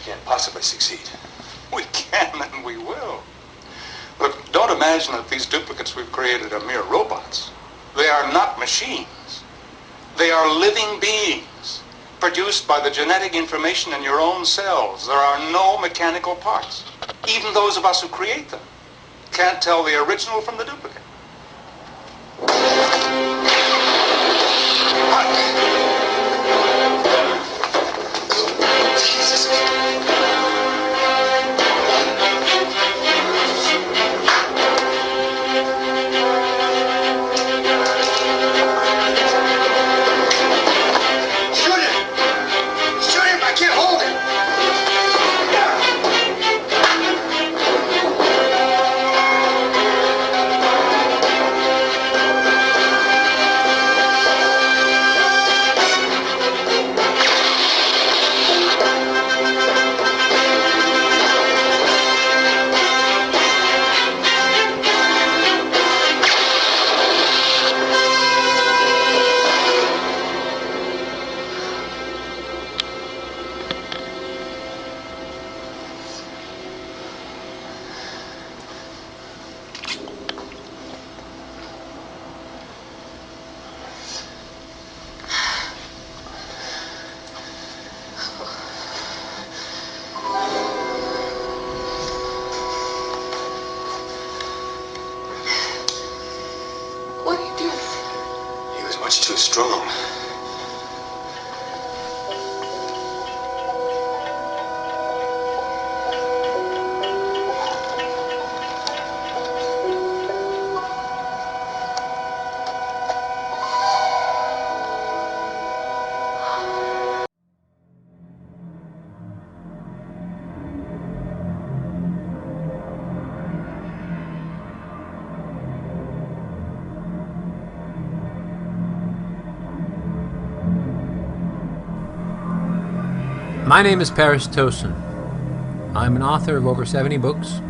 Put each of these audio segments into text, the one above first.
can't possibly succeed. We can and we will. Look, don't imagine that these duplicates we've created are mere robots. They are not machines. They are living beings, produced by the genetic information in your own cells. There are no mechanical parts. Even those of us who create them can't tell the original from the duplicate. Much too strong. My name is Paris Tosin. I'm an author of over 70 books,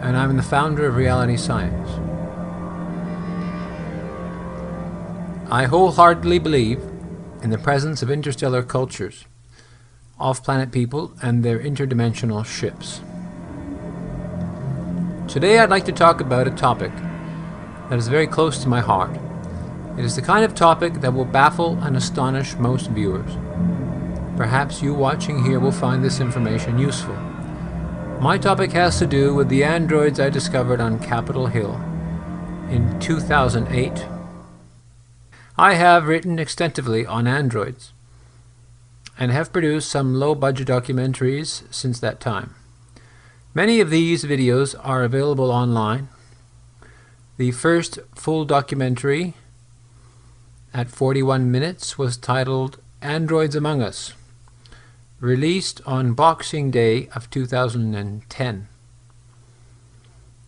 and I'm the founder of Reality Science. I wholeheartedly believe in the presence of interstellar cultures, off-planet people, and their interdimensional ships. Today I'd like to talk about a topic that is very close to my heart. It is the kind of topic that will baffle and astonish most viewers. Perhaps you watching here will find this information useful. My topic has to do with the androids I discovered on Capitol Hill in 2008. I have written extensively on androids and have produced some low-budget documentaries since that time. Many of these videos are available online. The first full documentary at 41 minutes was titled Androids Among Us, released on Boxing Day of 2010.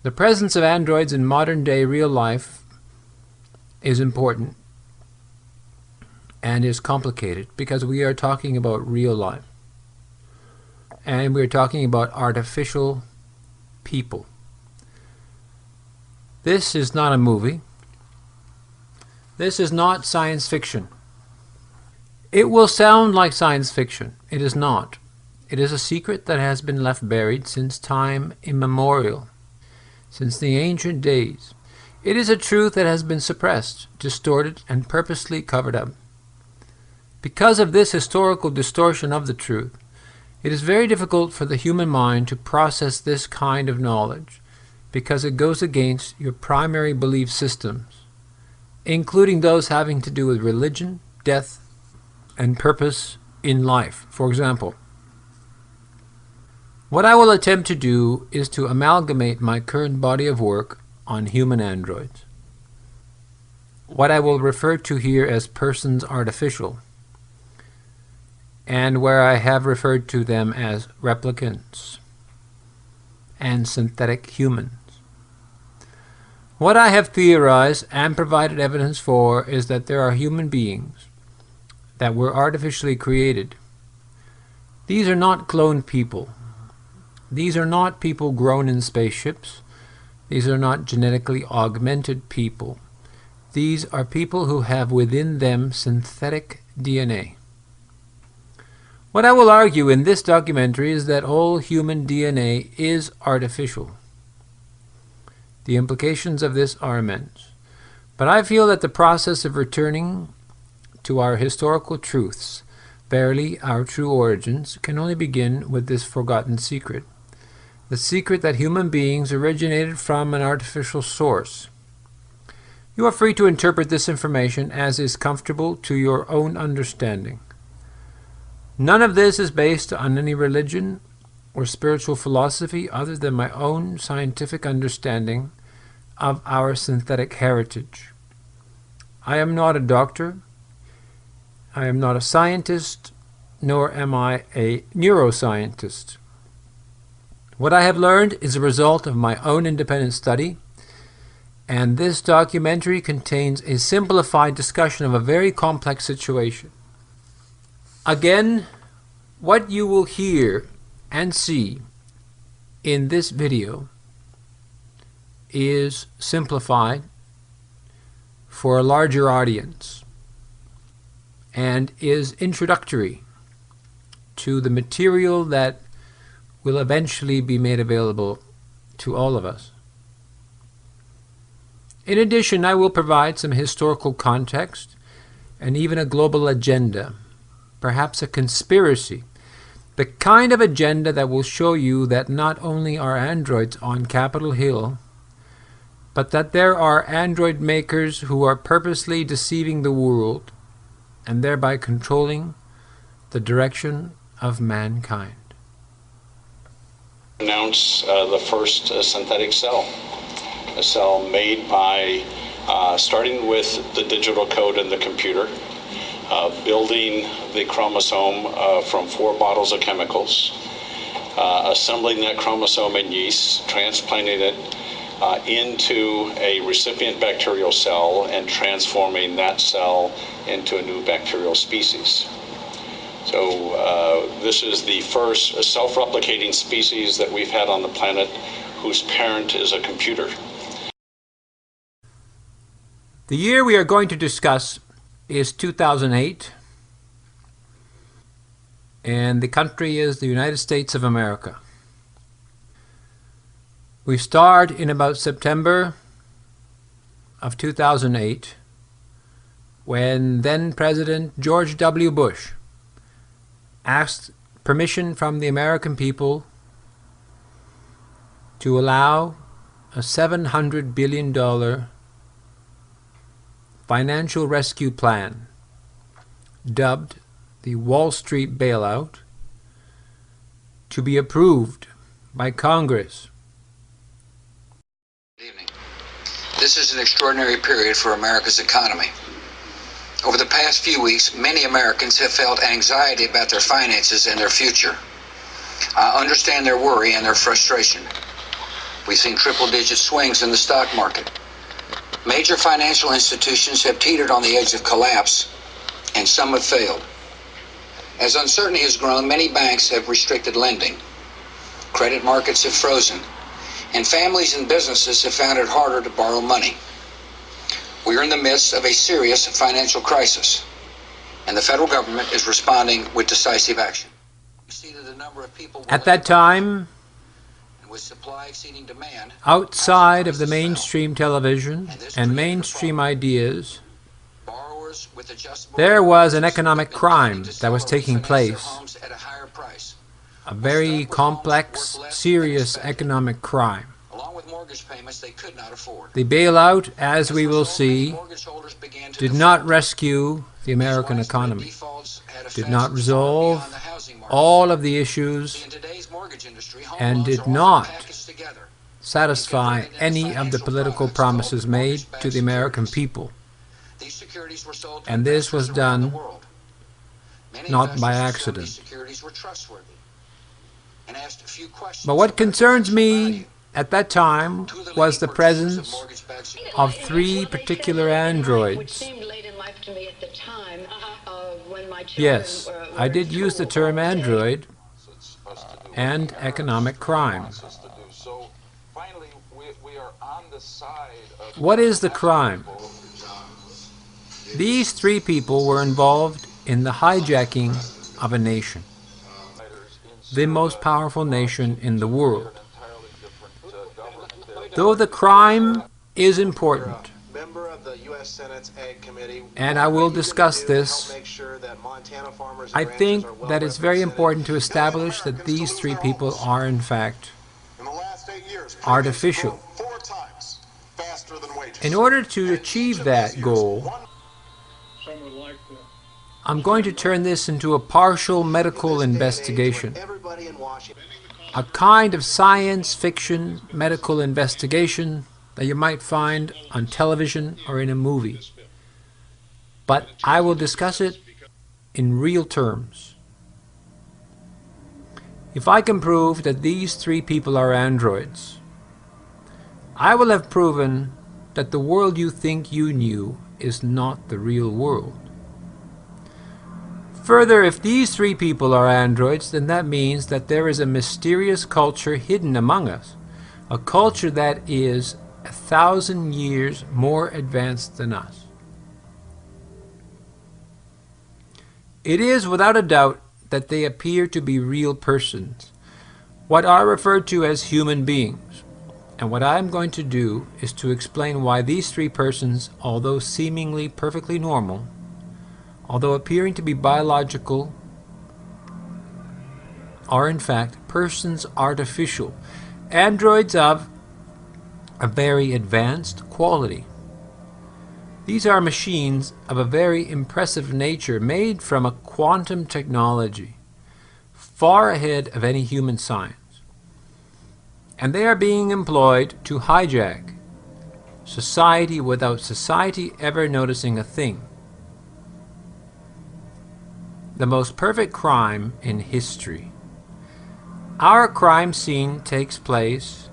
The presence of androids in modern-day real life is important and is complicated because we are talking about real life. And we're talking about artificial people. This is not a movie. This is not science fiction. It will sound like science fiction. It is not. It is a secret that has been left buried since time immemorial, since the ancient days. It is a truth that has been suppressed, distorted, and purposely covered up. Because of this historical distortion of the truth, it is very difficult for the human mind to process this kind of knowledge, because it goes against your primary belief systems, including those having to do with religion, death, and purpose in life. For example, what I will attempt to do is to amalgamate my current body of work on human androids, what I will refer to here as persons artificial, and where I have referred to them as replicants and synthetic humans. What I have theorized and provided evidence for is that there are human beings that were artificially created. These are not cloned people. These are not people grown in spaceships. These are not genetically augmented people. These are people who have within them synthetic DNA. What I will argue in this documentary is that all human DNA is artificial. The implications of this are immense. But I feel that the process of returning to our historical truths, verily our true origins, can only begin with this forgotten secret. The secret that human beings originated from an artificial source. You are free to interpret this information as is comfortable to your own understanding. None of this is based on any religion or spiritual philosophy other than my own scientific understanding of our synthetic heritage. I am not a doctor, I am not a scientist, nor am I a neuroscientist. What I have learned is a result of my own independent study, and this documentary contains a simplified discussion of a very complex situation. Again, what you will hear and see in this video is simplified for a larger audience and is introductory to the material that will eventually be made available to all of us. In addition, I will provide some historical context and even a global agenda, perhaps a conspiracy, the kind of agenda that will show you that not only are androids on Capitol Hill, but that there are android makers who are purposely deceiving the world and thereby controlling the direction of mankind. Announce the first synthetic cell, a cell made by starting with the digital code in the computer, building the chromosome from 4 bottles of chemicals, assembling that chromosome in yeast, transplanting it into a recipient bacterial cell, and transforming that cell into a new bacterial species. So this is the first self-replicating species that we've had on the planet whose parent is a computer. The year we are going to discuss is 2008, and the country is the United States of America. We start in about September of 2008, when then President George W. Bush asked permission from the American people to allow a $700 billion financial rescue plan, dubbed the Wall Street bailout, to be approved by Congress. Good evening. This is an extraordinary period for America's economy. Over the past few weeks, many Americans have felt anxiety about their finances and their future. I understand their worry and their frustration. We've seen triple-digit swings in the stock market. Major financial institutions have teetered on the edge of collapse, and some have failed. As uncertainty has grown, many banks have restricted lending. Credit markets have frozen, and families and businesses have found it harder to borrow money. We are in the midst of a serious financial crisis, and the federal government is responding with decisive action. We see that the number of people at that time, with supply exceeding demand, outside of the mainstream television and mainstream ideas, there was an economic crime that was taking place, a very complex, serious economic crime. The bailout, as we will see, did not rescue the American economy, did not resolve all of the issues, and did not satisfy any of the political promises made to the American people. And this was done not by accident. But what concerns me at that time was the presence of 3 particular androids. Yes, I did use the term android and economic crime. What is the crime? These 3 people were involved in the hijacking of a nation. the most powerful nation in the world. Though the crime is important, and I will discuss this, I think that it's very important to establish that these three people are in fact artificial. In order to achieve that goal, I'm going to turn this into a partial medical investigation, a kind of science fiction medical investigation that you might find on television or in a movie. But I will discuss it in real terms. If I can prove that these three people are androids, I will have proven that the world you think you knew is not the real world. Further, if these three people are androids, then that means that there is a mysterious culture hidden among us, a culture that is 1,000 years more advanced than us. It is without a doubt that they appear to be real persons, what are referred to as human beings. And what I am going to do is to explain why these three persons, although seemingly perfectly normal, although appearing to be biological, are in fact persons artificial, androids of a very advanced quality. These are machines of a very impressive nature, made from a quantum technology far ahead of any human science. And they are being employed to hijack society without society ever noticing a thing. The most perfect crime in history. Our crime scene takes place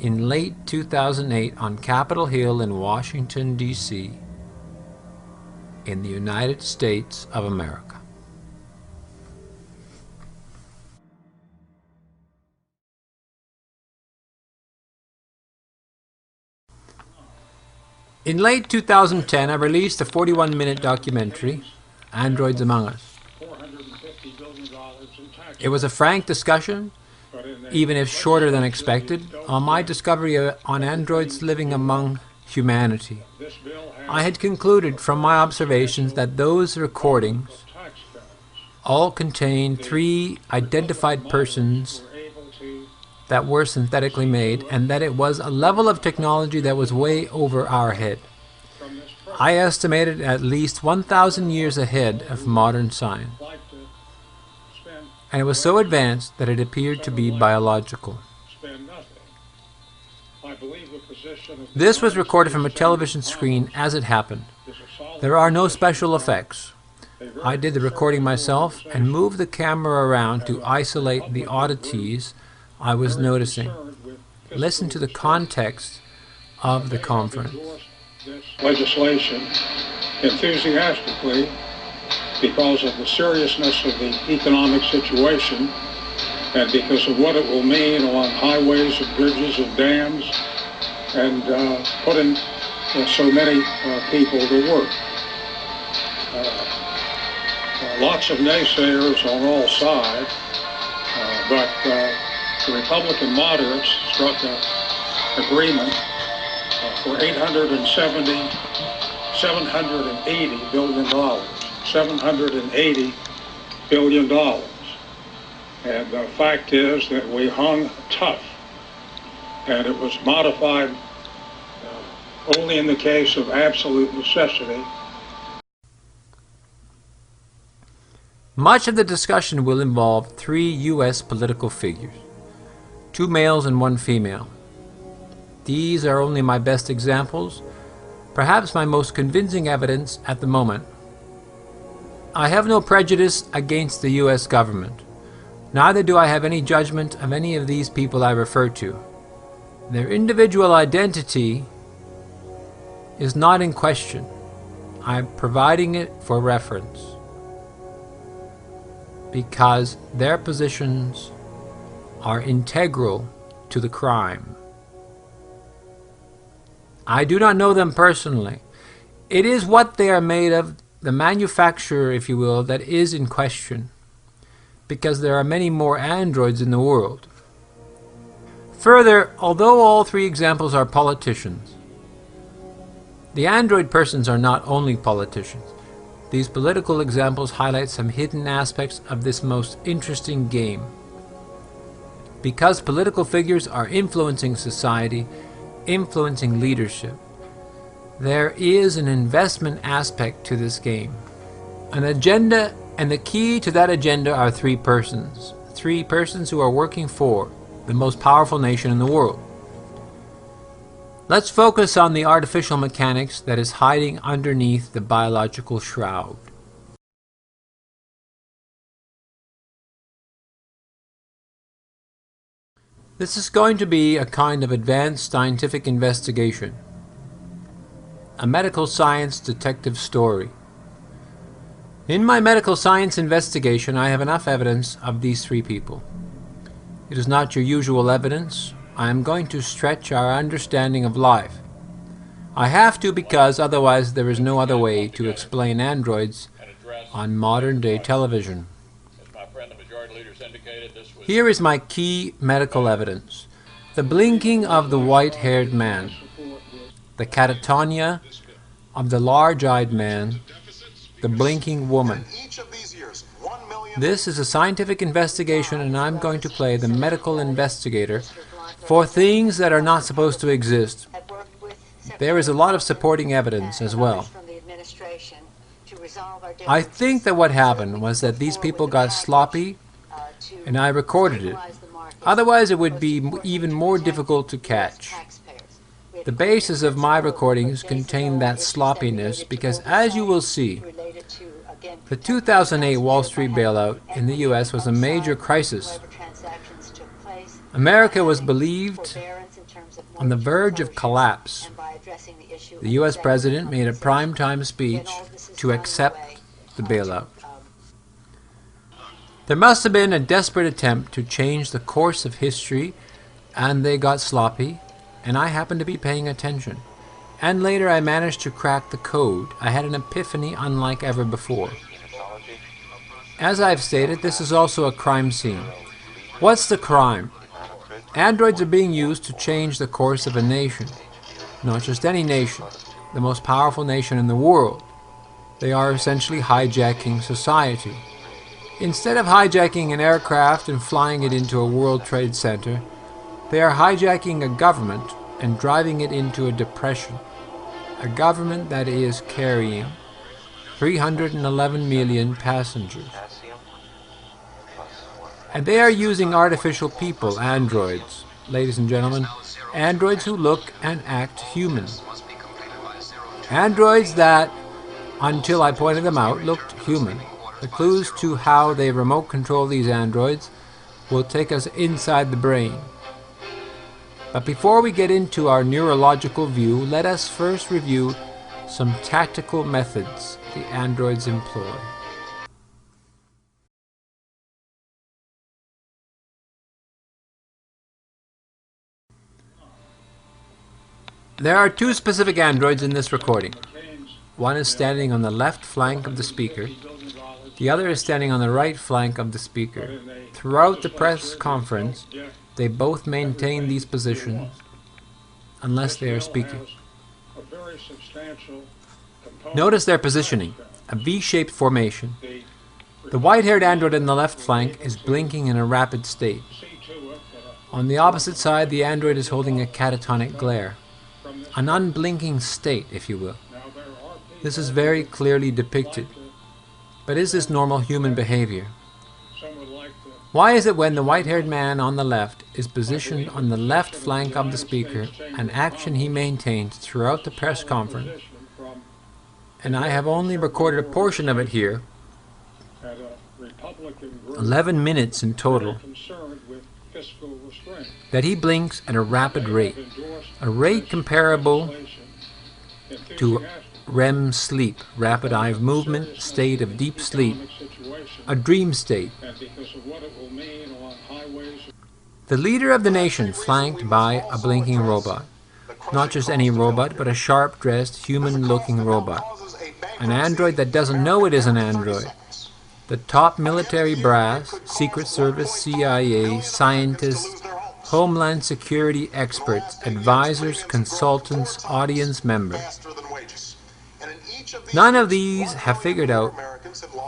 in late 2008 on Capitol Hill in Washington, D.C., in the United States of America. In late 2010, I released a 41-minute documentary, Androids Among Us. It was a frank discussion, even if shorter than expected, on my discovery on androids living among humanity. I had concluded from my observations that those recordings all contained three identified persons that were synthetically made, and that it was a level of technology that was way over our head. I estimated at least 1,000 years ahead of modern science. And it was so advanced that it appeared to be biological. This was recorded from a television screen as it happened. There are no special effects. I did the recording myself and moved the camera around to isolate the oddities I was noticing. Listen to the context of the conference. Legislation enthusiastically because of the seriousness of the economic situation and because of what it will mean along highways and bridges and dams and putting so many people to work. Lots of naysayers on all sides, but the Republican moderates struck an agreement for $780 billion. $780 billion. And the fact is that we hung tough, and it was modified only in the case of absolute necessity. Much of the discussion will involve three U.S. political figures, 2 males and 1 female. These are only my best examples, perhaps my most convincing evidence at the moment. I have no prejudice against the U.S. government. Neither do I have any judgment of any of these people I refer to. Their individual identity is not in question. I'm providing it for reference because their positions are integral to the crime. I do not know them personally. It is what they are made of, the manufacturer, if you will, that is in question. because there are many more androids in the world. Further, although all three examples are politicians, the android persons are not only politicians. These political examples highlight some hidden aspects of this most interesting game. Because political figures are influencing society, influencing leadership, there is an investment aspect to this game. An agenda, and the key to that agenda are three persons. Three persons who are working for the most powerful nation in the world. Let's focus on the artificial mechanics that is hiding underneath the biological shroud. This is going to be a kind of advanced scientific investigation, a medical science detective story. In my medical science investigation, I have enough evidence of these three people. It is not your usual evidence. I am going to stretch our understanding of life. I have to because otherwise there is no other way to explain androids on modern-day television. Here is my key medical evidence. The blinking of the white-haired man, the catatonia of the large-eyed man, the blinking woman. This is a scientific investigation, and I'm going to play the medical investigator for things that are not supposed to exist. There is a lot of supporting evidence as well. I think that what happened was that these people got sloppy, and I recorded it. Otherwise, it would be even more difficult to catch. The basis of my recordings contain that sloppiness because, as you will see, the 2008 Wall Street bailout in the U.S. was a major crisis. America was believed on the verge of collapse. The U.S. President made a primetime speech to accept the bailout. There must have been a desperate attempt to change the course of history, and they got sloppy, and I happened to be paying attention. And later I managed to crack the code. I had an epiphany unlike ever before. As I've stated, this is also a crime scene. What's the crime? Androids are being used to change the course of a nation. Not just any nation, the most powerful nation in the world. They are essentially hijacking society. Instead of hijacking an aircraft and flying it into a World Trade Center, they are hijacking a government and driving it into a depression. A government that is carrying 311 million passengers. And they are using artificial people, androids. Ladies and gentlemen, androids who look and act human. Androids that, until I pointed them out, looked human. The clues to how they remote control these androids will take us inside the brain. But before we get into our neurological view, let us first review some tactical methods the androids employ. There are two specific androids in this recording. One is standing on the left flank of the speaker. The other is standing on the right flank of the speaker. Throughout the press conference, they both maintain these positions unless they are speaking. Notice their positioning, a V-shaped formation. The white-haired android on the left flank is blinking in a rapid state. On the opposite side, the android is holding a catatonic glare, an unblinking state, if you will. This is very clearly depicted. But is this normal human behavior? Why is it when the white-haired man on the left is positioned on the left flank of the speaker, an action he maintains throughout the press conference, and I have only recorded a portion of it here, 11 minutes in total, that he blinks at a rapid rate comparable to REM sleep, rapid eye movement, state of deep sleep, a dream state. The leader of the nation flanked by a blinking robot. Not just any robot, but a sharp-dressed, human-looking robot. An android that doesn't know it is an android. The top military brass, Secret Service, CIA, scientists, Homeland Security experts, advisors, consultants, audience members. None of these have figured out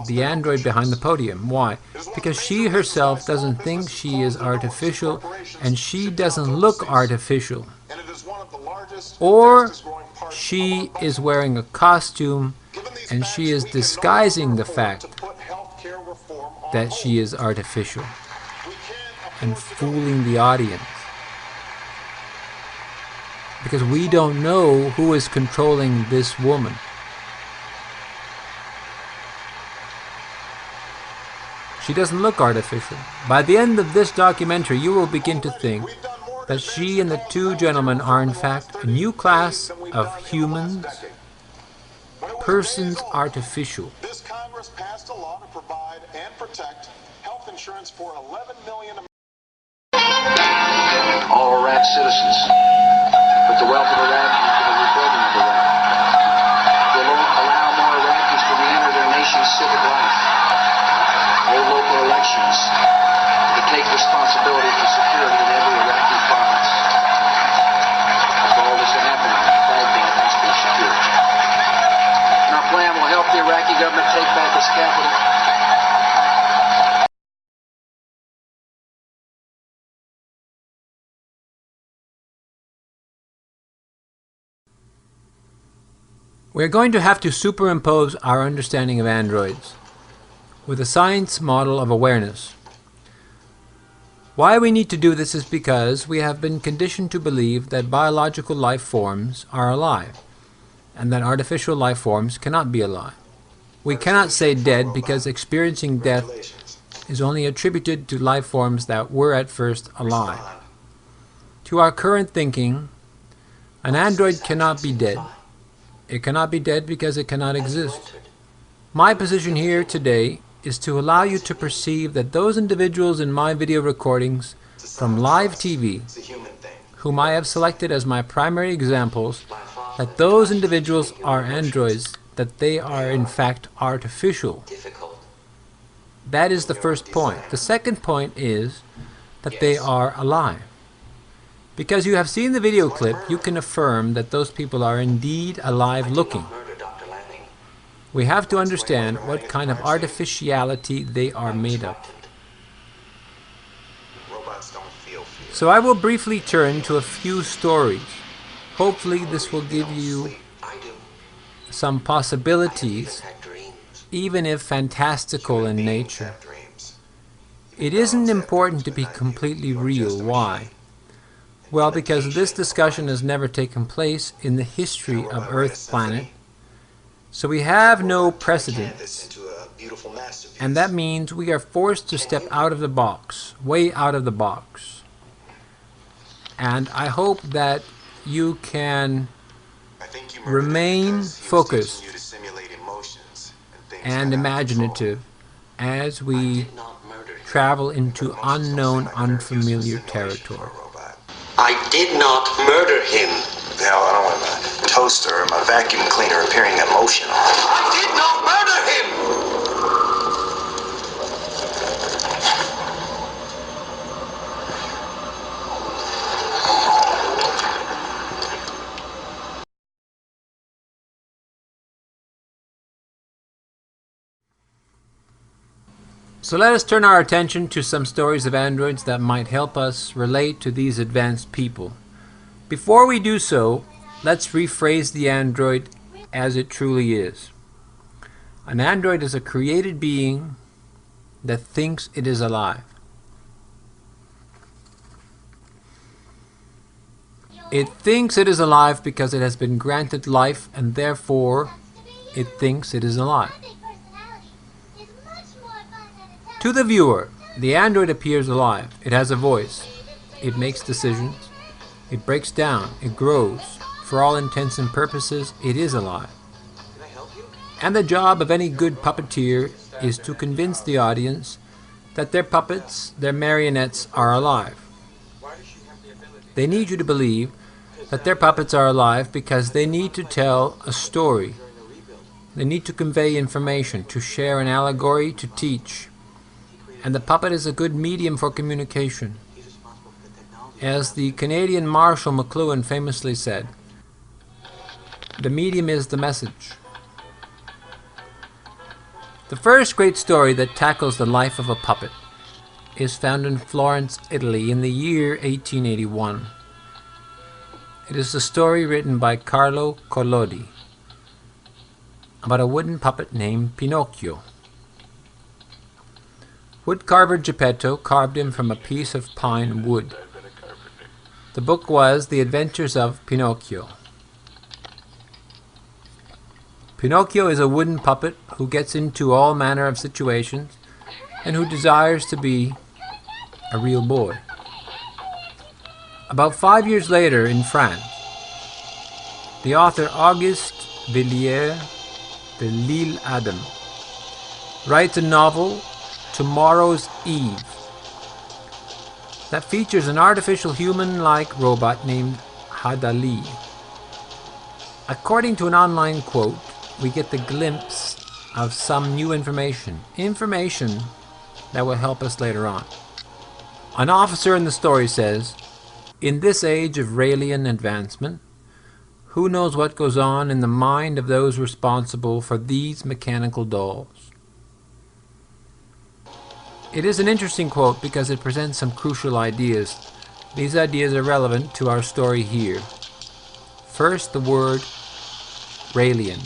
the android behind the podium. Why? Because she herself doesn't think she is artificial, and she doesn't look artificial. Or she is wearing a costume and she is disguising the fact that she is artificial and fooling the audience. Because we don't know who is controlling this woman. She doesn't look artificial. By the end of this documentary, you will begin to think that she and the two gentlemen are in fact a new class of humans, persons artificial. This Congress passed a law to provide and protect health insurance for 11 million all Iraq citizens, but the wealth of Iraqis for the rebuilding of Iraq. Will allow more Iraqis to re-enter their nation's civic life, hold local elections, to take responsibility for security in every Iraqi province. For all this to happen, Baghdad must be secure. And our plan will help the Iraqi government take back its capital. We're going to have to superimpose our understanding of androids with a science model of awareness. Why we need to do this is because we have been conditioned to believe that biological life forms are alive, and that artificial life forms cannot be alive. We cannot say dead because experiencing death is only attributed to life forms that were at first alive. To our current thinking, an android cannot be dead. It cannot be dead because it cannot exist. My position here today is to allow you to perceive that those individuals in my video recordings from live TV, whom I have selected as my primary examples, that those individuals are androids, that they are in fact artificial. That is the first point. The second point is that they are alive. Because you have seen the video clip, you can affirm that those people are indeed alive looking. We have to understand what kind of artificiality they are made of. So I will briefly turn to a few stories. Hopefully this will give you some possibilities, even if fantastical in nature. It isn't important to be completely real. Why? Well, because this discussion has never taken place in the history of Earth planet, so we have no precedent. And that means we are forced to step out of the box, way out of the box. And I hope that you can remain focused and imaginative as we travel into unknown, unfamiliar territory. I did not murder him. The hell, I don't want my toaster or my vacuum cleaner appearing emotional. I did not murder him! So let us turn our attention to some stories of androids that might help us relate to these advanced people. Before we do so, let's rephrase the android as it truly is. An android is a created being that thinks it is alive. It thinks it is alive because it has been granted life, and therefore it thinks it is alive. To the viewer, the android appears alive. It has a voice. It makes decisions. It breaks down. It grows. For all intents and purposes, it is alive. And the job of any good puppeteer is to convince the audience that their puppets, their marionettes, are alive. They need you to believe that their puppets are alive because they need to tell a story. They need to convey information, to share an allegory, to teach. And the puppet is a good medium for communication. As the Canadian Marshal McLuhan famously said, the medium is the message. The first great story that tackles the life of a puppet is found in Florence, Italy in the year 1881. It is a story written by Carlo Collodi about a wooden puppet named Pinocchio. Woodcarver Geppetto carved him from a piece of pine wood. The book was The Adventures of Pinocchio. Pinocchio is a wooden puppet who gets into all manner of situations and who desires to be a real boy. About 5 years later in France, the author Auguste Villiers de L'Isle Adam writes a novel, Tomorrow's Eve, that features an artificial human-like robot named Hadali. According to an online quote, we get the glimpse of some new information that will help us later on. An officer in the story says, "In this age of Raelian advancement, who knows what goes on in the mind of those responsible for these mechanical dolls?" It is an interesting quote because it presents some crucial ideas. These ideas are relevant to our story here. First, the word Raelian.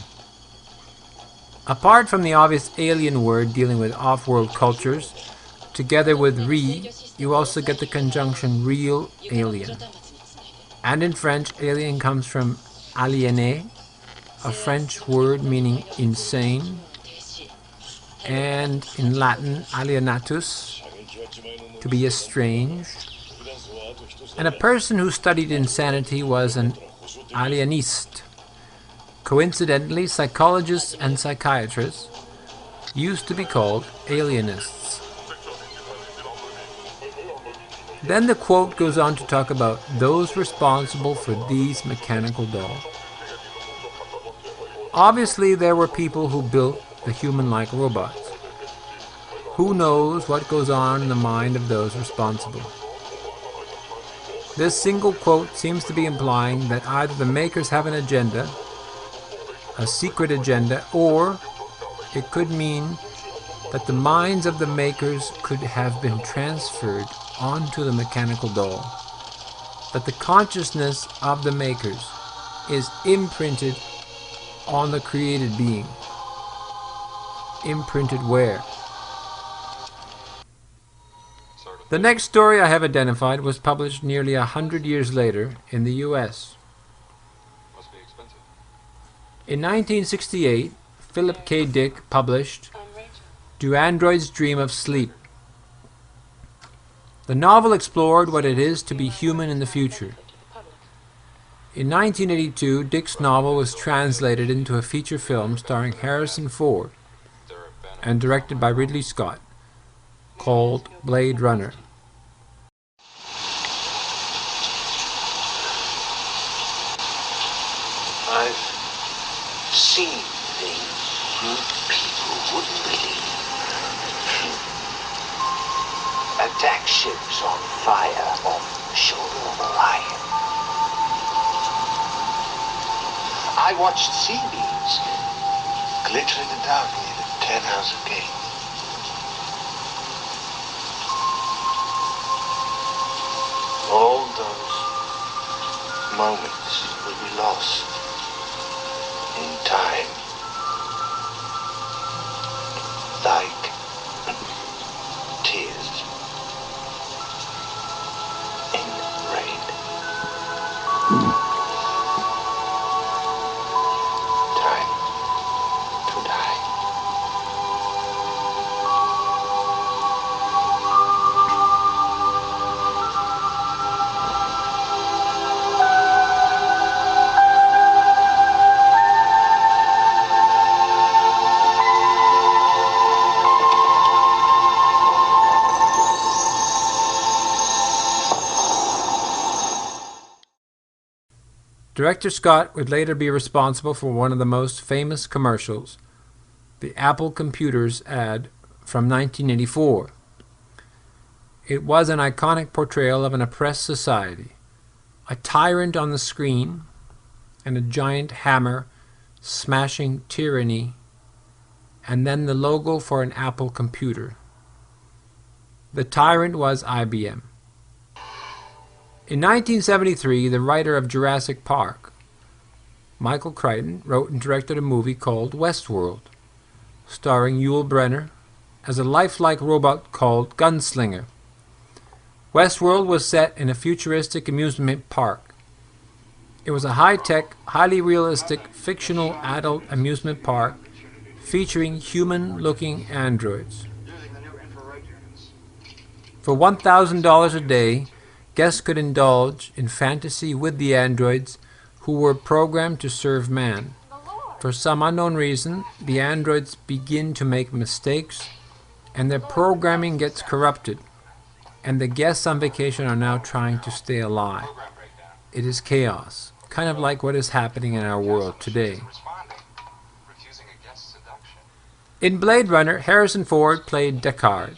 Apart from the obvious alien word dealing with off-world cultures, together with re, you also get the conjunction real alien. And in French, alien comes from aliéné, a French word meaning insane, and in Latin, alienatus, to be estranged. And a person who studied insanity was an alienist. Coincidentally, psychologists and psychiatrists used to be called alienists. Then the quote goes on to talk about those responsible for these mechanical dolls. Obviously, there were people who built the human-like robots. Who knows what goes on in the mind of those responsible? This single quote seems to be implying that either the makers have an agenda, a secret agenda, or it could mean that the minds of the makers could have been transferred onto the mechanical doll, that the consciousness of the makers is imprinted on the created being. Imprinted where? The next story I have identified was published nearly 100 years later in the US. In 1968, Philip K. Dick published Do Androids Dream of Sleep? The novel explored what it is to be human in the future. In 1982, Dick's novel was translated into a feature film starring Harrison Ford and directed by Ridley Scott, called Blade Runner. I've seen things you people wouldn't believe. Attack ships on fire off the shoulder of Orion. I watched sea beams glitter in the dark near the 10-house gate. All those moments will be lost in time, like tears in rain. Time to die. Director Scott would later be responsible for one of the most famous commercials, the Apple Computers ad from 1984. It was an iconic portrayal of an oppressed society, a tyrant on the screen, and a giant hammer smashing tyranny, and then the logo for an Apple computer. The tyrant was IBM. In 1973, the writer of Jurassic Park, Michael Crichton, wrote and directed a movie called Westworld, starring Yul Brynner as a lifelike robot called Gunslinger. Westworld was set in a futuristic amusement park. It was a high-tech, highly realistic, fictional adult amusement park featuring human-looking androids. For $1,000 a day, guests could indulge in fantasy with the androids who were programmed to serve man. For some unknown reason, the androids begin to make mistakes, and their programming gets corrupted, and the guests on vacation are now trying to stay alive. It is chaos, kind of like what is happening in our world today. In Blade Runner, Harrison Ford played Deckard,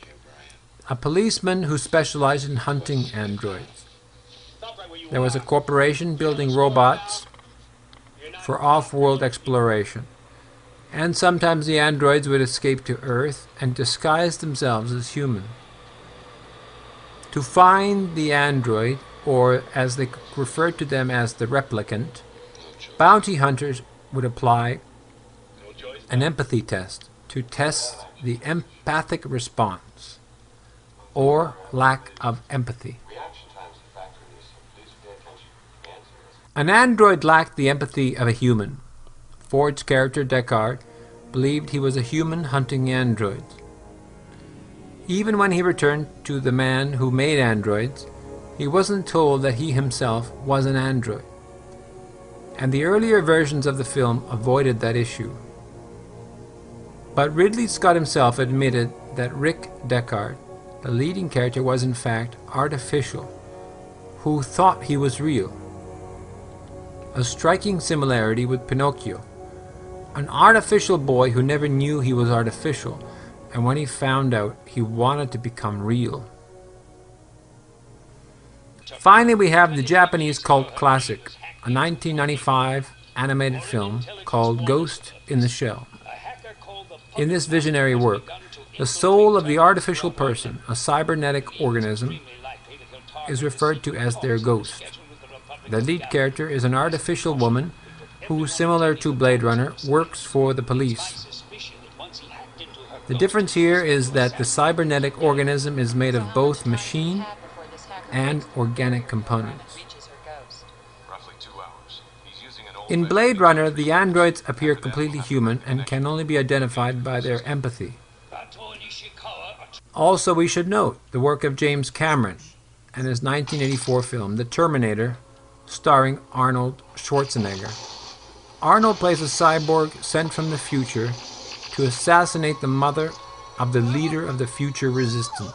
a policeman who specialized in hunting androids. There was a corporation building robots for off-world exploration, and sometimes the androids would escape to Earth and disguise themselves as human. To find the android, or as they referred to them as the replicant, bounty hunters would apply an empathy test to test the empathic response, or lack of empathy. An android lacked the empathy of a human. Ford's character, Deckard, believed he was a human hunting androids. Even when he returned to the man who made androids, he wasn't told that he himself was an android. And the earlier versions of the film avoided that issue. But Ridley Scott himself admitted that Rick Deckard, the leading character, was in fact artificial, who thought he was real. A striking similarity with Pinocchio, an artificial boy who never knew he was artificial, and when he found out, he wanted to become real. Finally, we have the Japanese cult classic, a 1995 animated film called Ghost in the Shell. In this visionary work, the soul of the artificial person, a cybernetic organism, is referred to as their ghost. The lead character is an artificial woman who, similar to Blade Runner, works for the police. The difference here is that the cybernetic organism is made of both machine and organic components. In Blade Runner, the androids appear completely human and can only be identified by their empathy. Also, we should note the work of James Cameron and his 1984 film, The Terminator, starring Arnold Schwarzenegger. Arnold plays a cyborg sent from the future to assassinate the mother of the leader of the future resistance.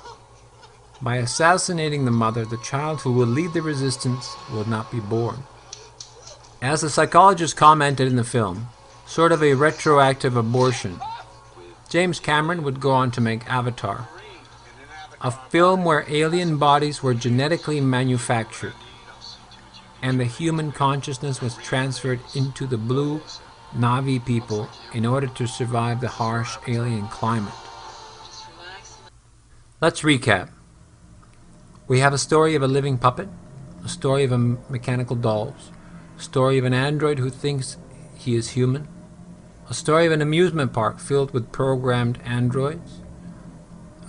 By assassinating the mother, the child who will lead the resistance will not be born. As the psychologist commented in the film, sort of a retroactive abortion, James Cameron would go on to make Avatar, a film where alien bodies were genetically manufactured, and the human consciousness was transferred into the blue Na'vi people in order to survive the harsh alien climate. Let's recap. We have a story of a living puppet, a story of mechanical dolls, a story of an android who thinks he is human, a story of an amusement park filled with programmed androids,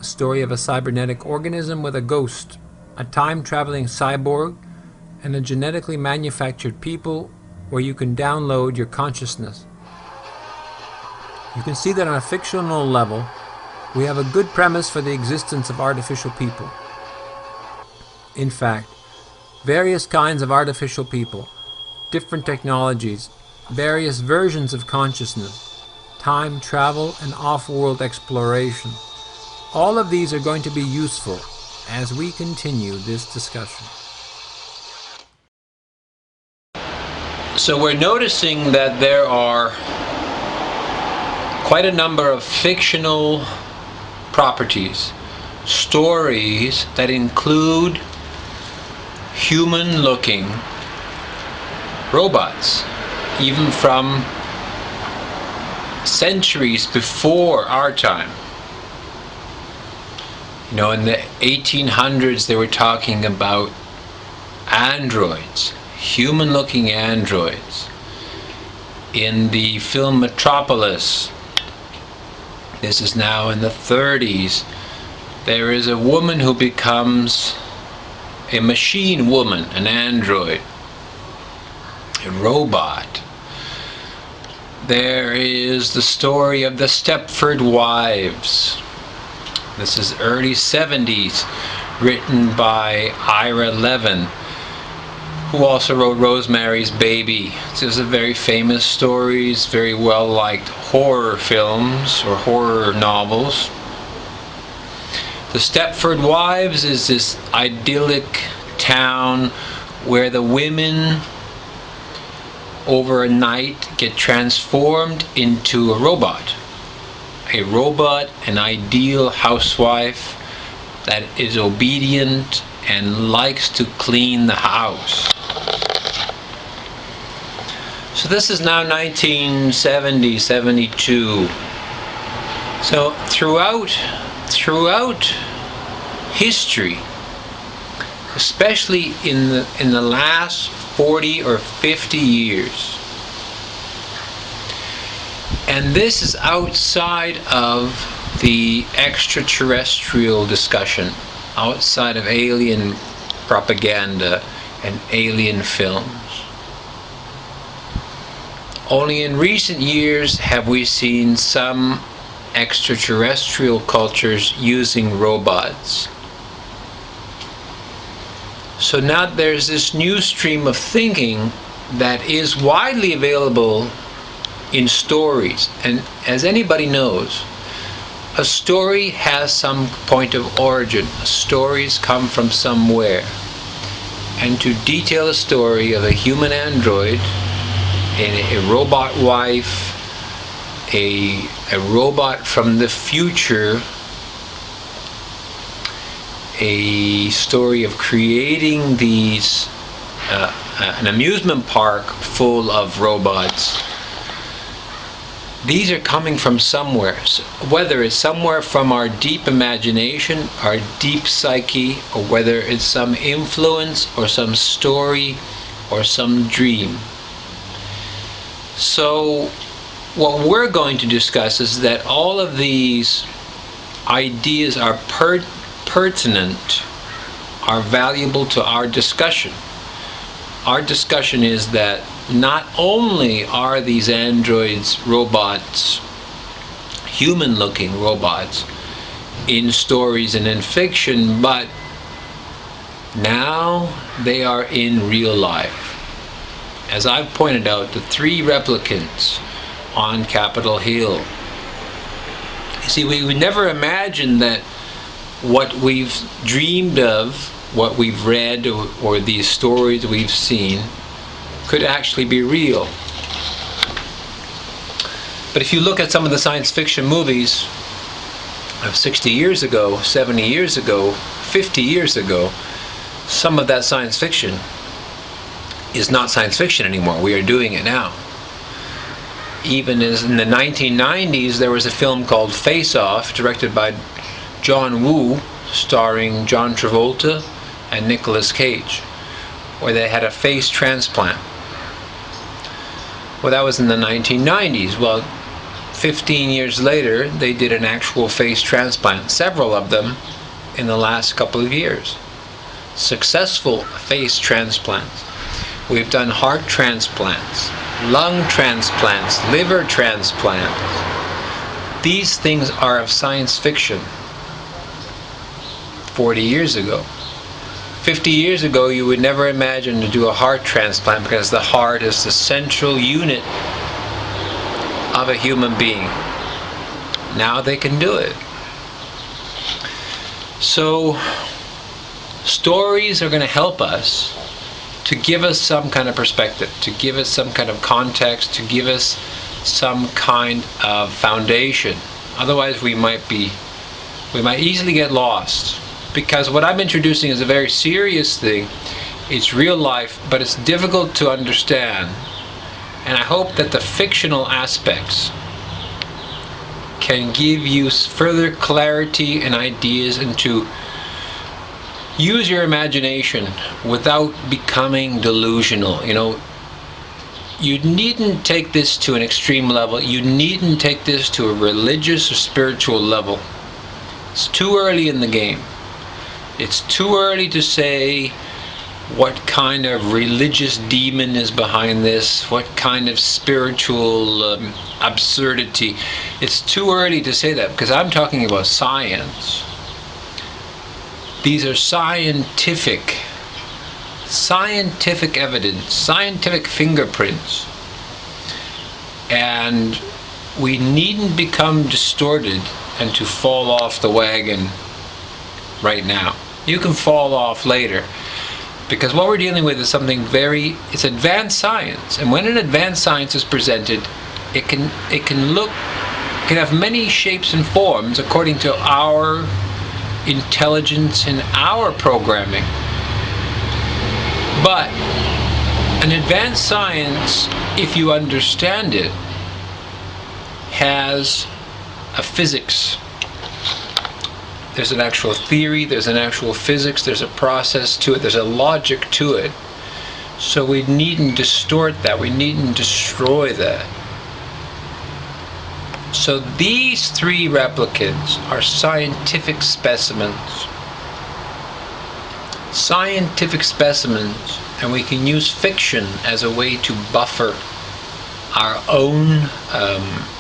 a story of a cybernetic organism with a ghost, a time-traveling cyborg, and a genetically manufactured people where you can download your consciousness. You can see that on a fictional level, we have a good premise for the existence of artificial people. In fact, various kinds of artificial people, different technologies, various versions of consciousness, time travel, and off-world exploration. All of these are going to be useful as we continue this discussion. So we're noticing that there are quite a number of fictional properties, stories that include human-looking robots, even from centuries before our time. You know, in the 1800s they were talking about androids, human-looking androids. In the film Metropolis, this is now in the 30s, there is a woman who becomes a machine woman, an android, a robot. There is the story of the Stepford Wives. This is early 70s, written by Ira Levin, who also wrote Rosemary's Baby. These are very famous stories, very well liked horror films or horror novels. The Stepford Wives is this idyllic town where the women over a night get transformed into a robot. A robot, an ideal housewife that is obedient and likes to clean the house. So this is now 1970, 72. So throughout history, especially in the last 40 or 50 years, and this is outside of the extraterrestrial discussion, outside of alien propaganda and alien films. Only in recent years have we seen some extraterrestrial cultures using robots. So now there's this new stream of thinking that is widely available in stories. And as anybody knows, a story has some point of origin. Stories come from somewhere. And to detail a story of a human android, a robot wife, a robot from the future, a story of creating these an amusement park full of robots. These are coming from somewhere, so whether it's somewhere from our deep imagination, our deep psyche, or whether it's some influence or some story or some dream. So what we're going to discuss is that all of these ideas are pertinent, are valuable to our discussion. Our discussion is that not only are these androids robots, human-looking robots, in stories and in fiction, but now they are in real life. As I've pointed out, the 3 replicants on Capitol Hill. You see, we would never imagine that what we've dreamed of, what we've read, or these stories we've seen could actually be real. But if you look at some of the science fiction movies of 60 years ago, 70 years ago, 50 years ago, some of that science fiction is not science fiction anymore. We are doing it now. Even as in the 1990s, there was a film called Face Off, directed by John Woo, starring John Travolta and Nicolas Cage, where they had a face transplant. Well, that was in the 1990s. Well, 15 years later, they did an actual face transplant, several of them in the last couple of years. Successful face transplants. We've done heart transplants, lung transplants, liver transplants. These things are of science fiction 40 years ago. 50 years ago, you would never imagine to do a heart transplant because the heart is the central unit of a human being. Now they can do it. So, stories are going to help us to give us some kind of perspective, to give us some kind of context, to give us some kind of foundation. Otherwise we might easily get lost, because what I'm introducing is a very serious thing. It's real life, but it's difficult to understand, and I hope that the fictional aspects can give you further clarity and ideas, and to use your imagination without becoming delusional. You know, you needn't take this to an extreme level. You needn't take this to a religious or spiritual level. It's too early in the game. It's too early to say what kind of religious demon is behind this, what kind of spiritual absurdity. It's too early to say that, because I'm talking about science. These are scientific evidence, scientific fingerprints, and we needn't become distorted and to fall off the wagon right now. You can fall off later, because what we're dealing with is something it's advanced science, and when an advanced science is presented, it can have many shapes and forms according to our intelligence and our programming. But an advanced science, if you understand it, has a physics. There's an actual theory, there's an actual physics, there's a process to it, there's a logic to it. So we needn't distort that, we needn't destroy that. So these three replicants are scientific specimens. Scientific specimens, and we can use fiction as a way to buffer our own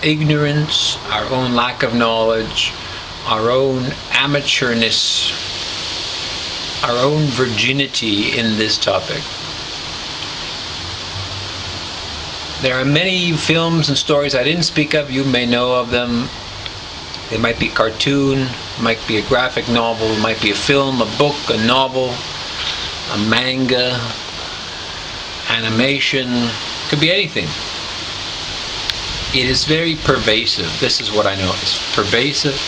ignorance, our own lack of knowledge, our own amateurness, our own virginity in this topic. There are many films and stories I didn't speak of. You may know of them. They might be cartoon, might be a graphic novel, might be a film, a book, a novel, a manga, animation, could be anything. It is very pervasive. This is what I know. It's pervasive.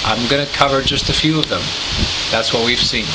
I'm going to cover just a few of them. That's what we've seen.